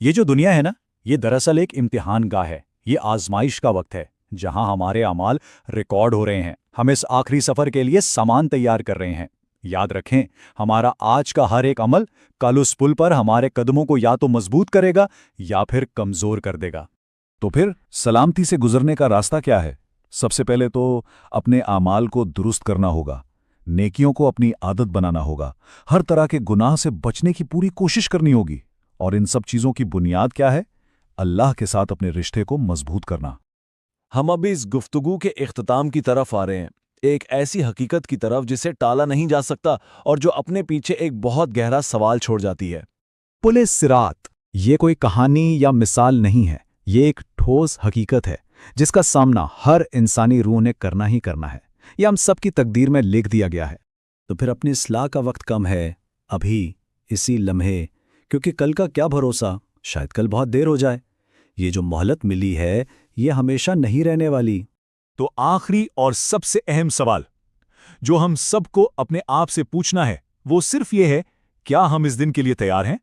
یہ جو دنیا ہے نا، یہ دراصل ایک امتحان گاہ ہے، یہ آزمائش کا وقت ہے، جہاں ہمارے اعمال ریکارڈ ہو رہے ہیں، ہم اس آخری سفر کے لیے سامان تیار کر رہے ہیں۔ یاد رکھیں، ہمارا آج کا ہر ایک عمل کل اس پل پر ہمارے قدموں کو یا تو مضبوط کرے گا یا پھر کمزور کر دے گا۔ تو پھر سلامتی سے گزرنے کا راستہ کیا ہے؟ سب سے پہلے تو اپنے اعمال کو درست کرنا ہوگا، نیکیوں کو اپنی عادت بنانا ہوگا، ہر طرح کے گناہ سے بچنے کی پوری کوشش کرنی ہوگی، اور ان سب چیزوں کی بنیاد کیا ہے؟ اللہ کے ساتھ اپنے رشتے کو مضبوط کرنا۔ ہم اب اس گفتگو کے اختتام کی طرف آ رہے ہیں، ایک ایسی حقیقت کی طرف جسے ٹالا نہیں جا سکتا اور جو اپنے پیچھے ایک بہت گہرا سوال چھوڑ جاتی ہے۔ پل صراط یہ کوئی کہانی یا مثال نہیں ہے، یہ ایک ٹھوس حقیقت ہے جس کا سامنا ہر انسانی روح نے کرنا ہی کرنا ہے، یہ ہم سب کی تقدیر میں لکھ دیا گیا ہے۔ تو پھر اپنی اصلاح کا وقت کم ہے، ابھی اسی لمحے، کیونکہ کل کا کیا بھروسہ، شاید کل بہت دیر ہو جائے۔ یہ جو مہلت ملی ہے یہ ہمیشہ نہیں رہنے والی۔ تو آخری اور سب سے اہم سوال جو ہم سب کو اپنے آپ سے پوچھنا ہے وہ صرف یہ ہے، کیا ہم اس دن کے لیے تیار ہیں؟